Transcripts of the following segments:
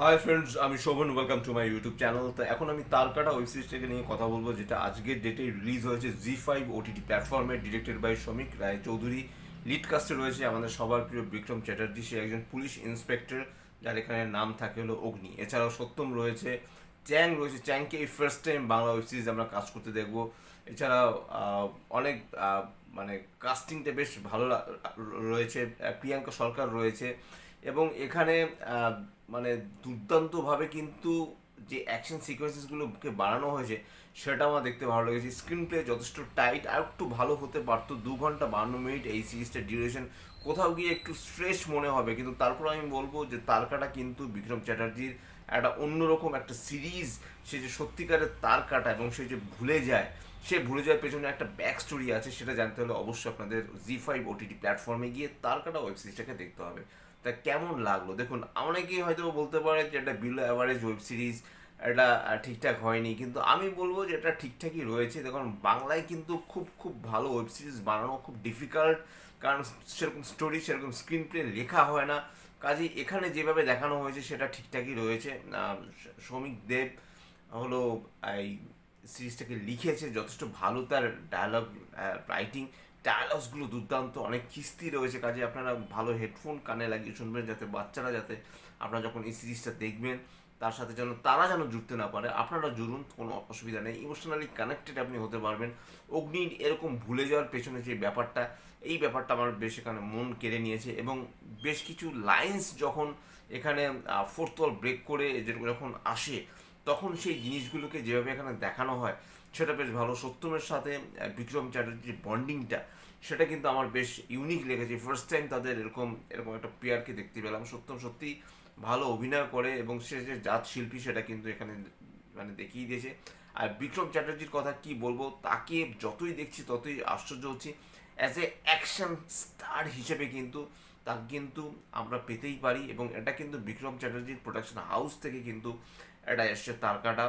High friends, আমি Shovan. Welcome to my YouTube channel. তো এখন আমি তারকাটা ওয়েব সিরিজটাকে নিয়ে কথা বলবো, যেটা আজকের ডেটে রিলিজ হয়েছে জি5 ওটিটি প্ল্যাটফর্মে, ডিরেক্টেড বাই শ্রমিক রায় চৌধুরী। লিড কাস্টে রয়েছে আমাদের সবার প্রিয় বিক্রম চ্যাটার্জি। সে একজন পুলিশ ইন্সপেক্টর, যার এখানে নাম থাকে হলো অগ্নি। এছাড়াও সত্যম রয়েছে, চ্যাং রয়েছে। চ্যাংকে এই first time Bangla web series আমরা কাজ করতে দেখবো। এছাড়াও অনেক মানে কাস্টিংটা বেশ ভালো রয়েছে। প্রিয়াঙ্কা সরকার রয়েছে এবং এখানে আহ, মানে দুর্দান্তভাবে কিন্তু যে অ্যাকশন সিকোয়েন্সেসগুলোকে বানানো হয়েছে সেটা আমার দেখতে ভালো লেগেছে। স্ক্রিন প্লে যথেষ্ট টাইট, আর একটু ভালো হতে পারতো। 2 ঘন্টা 52 মিনিট এই সিরিজটার ডিউরেশন। কোথাও গিয়ে একটু স্ট্রেস মনে হবে, কিন্তু তারপর আমি বলবো যে তারকাটা কিন্তু বিক্রম চ্যাটার্জির একটা অন্যরকম একটা সিরিজ। সে যে সত্যিকারের তারকাটা এবং সে যে ভুলে যায়, সে ভুলে যাওয়ার পেছনে একটা ব্যাক স্টোরি আছে, সেটা জানতে হলে অবশ্যই আপনাদের জি5 ওটিটি প্ল্যাটফর্মে গিয়ে তারকাটা ওয়েব সিরিজটাকে দেখতে হবে। তা কেমন লাগলো দেখুন। অনেকেই হয়তো বলতে পারে যে এটা বিলো অ্যাভারেজ ওয়েব সিরিজ, এটা ঠিকঠাক হয়নি, কিন্তু আমি বলবো যে এটা ঠিকঠাকই রয়েছে। দেখুন, বাংলায় কিন্তু খুব খুব ভালো ওয়েব সিরিজ বানানো খুব ডিফিকাল্ট, কারণ সেরকম স্টোরি, সেরকম স্ক্রিন প্লে লেখা হয় না। কাজেই এখানে যেভাবে দেখানো হয়েছে সেটা ঠিকঠাকই রয়েছে। শ্রমিক দেব হলো এই সিরিজটাকে লিখেছে, যথেষ্ট ভালো তার ডায়ালগ রাইটিং। ডায়ালগসগুলো দুর্দান্ত, অনেক কিস্তি রয়েছে। কাজে আপনারা ভালো হেডফোন কানে লাগিয়ে শুনবেন, যাতে বাচ্চারা, যাতে আপনারা যখন এই সিরিজটা দেখবেন তার সাথে যেন তারা যেন জুড়তে না পারে, আপনারা জুড়ুন, কোনো অসুবিধা নেই। ইমোশনালি কানেক্টেড আপনি হতে পারবেন। অগ্নির এরকম ভুলে যাওয়ার পেছনে যে ব্যাপারটা, এই ব্যাপারটা আমার বেশ এখানে মন কেড়ে নিয়েছে। এবং বেশ কিছু লাইন্স যখন এখানে ফোর্থ ওয়াল ব্রেক করে যখন আসে, তখন সেই জিনিসগুলোকে যেভাবে এখানে দেখানো হয় সেটা বেশ ভালো। সত্যমের সাথে বিক্রম চ্যাটার্জির বন্ডিংটা, সেটা কিন্তু আমার বেশ ইউনিক লেগেছে। ফার্স্ট টাইম তাদের এরকম এরকম একটা পেয়ারকে দেখতে পেলাম। সত্যম সত্যি ভালো অভিনয় করে এবং সে যে জাত শিল্পী সেটা কিন্তু এখানে মানে দেখিয়ে দিয়েছে। আর বিক্রম চ্যাটার্জির কথা কি বলবো, তাকে যতই দেখছি ততই আশ্চর্য হচ্ছি। অ্যাজ এ অ্যাকশন স্টার হিসেবে কিন্তু তাকে কিন্তু আমরা পেতেই পারি। এবং এটা কিন্তু বিক্রম চ্যাটার্জির প্রোডাকশন হাউস থেকে কিন্তু এটা এসছে তারকাটা,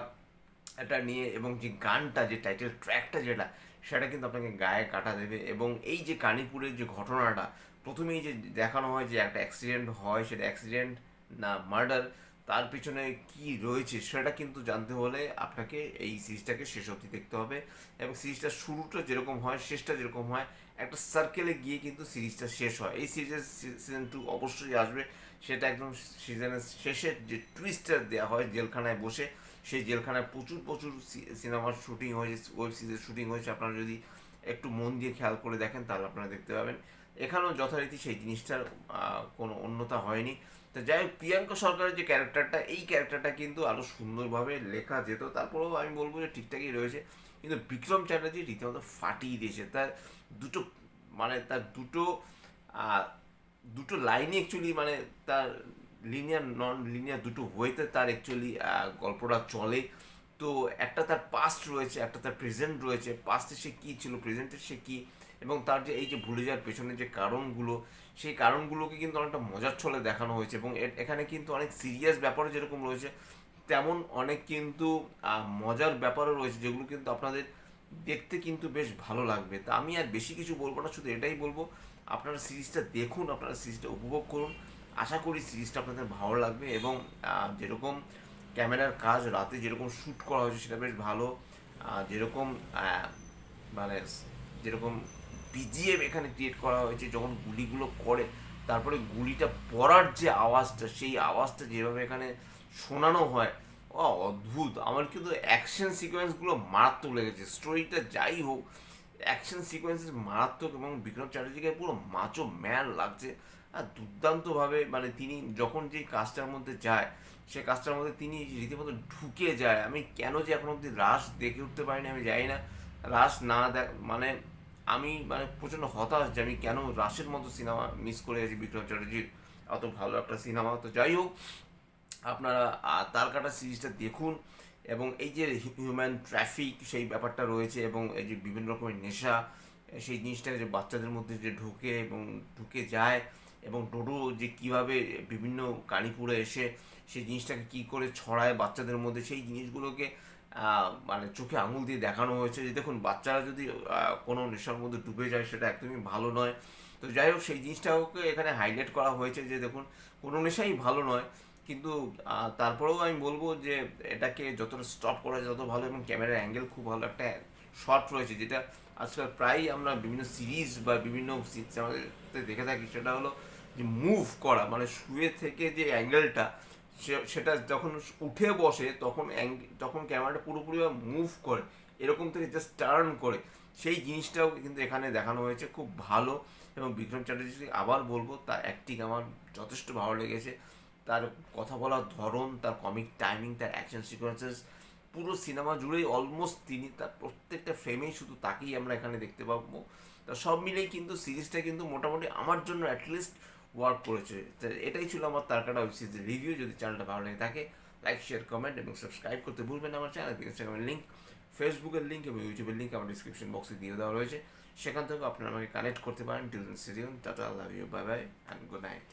এটা নিয়ে। এবং যে গানটা, যে টাইটেল ট্র্যাকটা যেটা, সেটা কিন্তু আপনাকে গায়ে কাটা দেবে। এবং এই যে কানিপুরের যে ঘটনাটা, প্রথমেই যে দেখানো হয় যে একটা অ্যাক্সিডেন্ট হয়, সেটা অ্যাক্সিডেন্ট না মার্ডার, তার পিছনে কি রয়েছে সেটা কিন্তু জানতে হলে আপনাকে এই সিরিজটাকে শেষ অবধি দেখতে হবে। এবং সিরিজটার শুরুটা যেরকম হয়, শেষটা যেরকম হয়, একটা সার্কেলে গিয়ে কিন্তু সিরিজটা শেষ হয়। এই সিরিজের সিজন 2 অবশ্যই আসবে। সেটা একদম সিজনের শেষের যে টুইস্টার দেওয়া হয় জেলখানায় বসে, সেই জেলখানায় প্রচুর প্রচুর সিনেমার শুটিং হয়েছে, ওয়েব সিরিজের শুটিং হয়েছে। আপনারা যদি একটু মন দিয়ে খেয়াল করে দেখেন তাহলে আপনারা দেখতে পাবেন এখানেও যথারীতি সেই জিনিসটার কোনো অন্যতা হয়নি। তো যাই হোক, প্রিয়াঙ্কা সরকারের যে ক্যারেক্টারটা, এই ক্যারেক্টারটা কিন্তু আরও সুন্দরভাবে লেখা যেত। তারপরেও আমি বলবো যে ঠিকঠাকই রয়েছে। কিন্তু বিক্রম চ্যাটার্জি রীতিমতো ফাটিয়ে দিয়েছে। তার দুটো মানে তার দুটো আহ, দুটো লাইনে অ্যাকচুয়ালি, মানে তার লিনিয়ার নন লিনিয়ার দুটো ওয়েতে তার অ্যাকচুয়ালি গল্পটা চলে। তো একটা তার পাস্ট রয়েছে, একটা তার প্রেজেন্ট রয়েছে। পাস্টে সে কী ছিল, প্রেজেন্টে সে কী, এবং তার যে এই যে ভুলে যাওয়ার পেছনে যে কারণগুলো, সেই কারণগুলোকে কিন্তু অনেকটা মজার ছলে দেখানো হয়েছে। এবং এখানে কিন্তু অনেক সিরিয়াস ব্যাপারও যেরকম রয়েছে, তেমন অনেক কিন্তু মজার ব্যাপারও রয়েছে, যেগুলো কিন্তু আপনাদের দেখতে কিন্তু বেশ ভালো লাগবে। তা আমি আর বেশি কিছু বলবো না, শুধু এটাই বলবো আপনারা সিরিজটা দেখুন, আপনারা সিরিজটা উপভোগ করুন। আশা করি সিরিজটা আপনাদের ভালো লাগবে। এবং যেরকম ক্যামেরার কাজ রাতে যেরকম শ্যুট করা হয়েছে সেটা বেশ ভালো। যেরকম মানে যেরকম বিজিএম এখানে ক্রিয়েট করা হয়েছে, যখন গুলিগুলো করে তারপরে গুলিটা পড়ার যে আওয়াজটা, সেই আওয়াজটা যেভাবে এখানে শোনানো হয়, ও অদ্ভুত। আমার কিন্তু অ্যাকশন সিকোয়েন্সগুলো মারাত্মক লেগেছে। স্টোরিটা যাই হোক, অ্যাকশন সিকোয়েন্সেস মারাত্মক। এবং বিক্রম চ্যাটার্জিকে পুরো মাচো ম্যান লাগছে। আর দুর্দান্তভাবে, মানে তিনি যখন যেই কাজটার মধ্যে যায়, সে কাজটার মধ্যে তিনি রীতিমতো ঢুকে যায়। আমি কেন যে এখন অব্দি রাশ দেখে উঠতে পারিনি আমি জানি না। রাশ না মানে আমি মানে প্রচণ্ড হতাশ যে আমি কেন রাশের মতো সিনেমা মিস করে গেছি। বিক্রম চ্যাটার্জির অত ভালো একটা সিনেমা। তো যাই হোক, আপনারা তারকাটা সিরিজটা দেখুন। এবং এই যে হিউম্যান ট্রাফিক, সেই ব্যাপারটা রয়েছে, এবং এই যে বিভিন্ন রকমের নেশা, সেই জিনিসটা যে বাচ্চাদের মধ্যে যে ঢুকে এবং ঢুকে যায়, এবং টোটো যে কীভাবে বিভিন্ন কানিপুরে এসে সেই জিনিসটাকে কী করে ছড়ায় বাচ্চাদের মধ্যে, সেই জিনিসগুলোকে মানে চোখে আঙুল দিয়ে দেখানো হয়েছে। যে দেখুন, বাচ্চারা যদি কোনো নেশার মধ্যে ডুবে যায় সেটা একদমই ভালো নয়। তো যাই হোক, সেই জিনিসটাকে এখানে হাইলাইট করা হয়েছে যে দেখুন, কোনো নেশাই ভালো নয়, কিন্তু তারপরেও আমি বলবো যে এটাকে যতটা স্টপ করা যায় তত ভালো, এবং ক্যামেরার অ্যাঙ্গেল খুব ভালো একটা শট রয়েছে, যেটা আজকাল প্রায়ই আমরা বিভিন্ন সিরিজ বা বিভিন্ন সিনেমাতে দেখে থাকি। সেটা হলো যে মুভ করা, মানে শুয়ে থেকে যে অ্যাঙ্গেলটা, সেটা যখন উঠে বসে তখন তখন ক্যামেরাটা পুরোপুরি মুভ করে, এরকম থেকে জাস্ট টার্ন করে, সেই জিনিসটাও কিন্তু এখানে দেখানো হয়েছে খুব ভালো। এবং বিক্রম চ্যাটার্জি আবার বলবো, তার অ্যাক্টিং আমার যথেষ্ট ভালো লেগেছে। তার কথা বলার ধরন, তার কমিক টাইমিং, তার অ্যাকশন সিকোয়েন্সেস, পুরো সিনেমা জুড়েই অলমোস্ট তিনি তার প্রত্যেকটা ফ্রেমেই শুধু তাকেই আমরা এখানে দেখতে পাবো। তা সব মিলেই কিন্তু সিরিজটা কিন্তু মোটামুটি আমার জন্য অ্যাটলিস্ট ওয়ার্ক করেছে। তো এটাই ছিল আমার তারকাটা ওয়েব সিরিজের রিভিউ। যদি চ্যানেলটা ভালো লেগে থাকে, লাইক, শেয়ার, কমেন্ট এবং সাবস্ক্রাইব করতে ভুলবেন না আমার চ্যানেল। ইনস্টাগ্রামের লিঙ্ক, ফেসবুকের লিঙ্ক এবং ইউটিউবের লিঙ্ক আমার ডিসক্রিপশন বক্সে দিয়ে দেওয়া রয়েছে, সেখান থেকে আপনারা আমাকে কানেক্ট করতে পারেন। Till then, see you, tata, love you, bye bye and good night.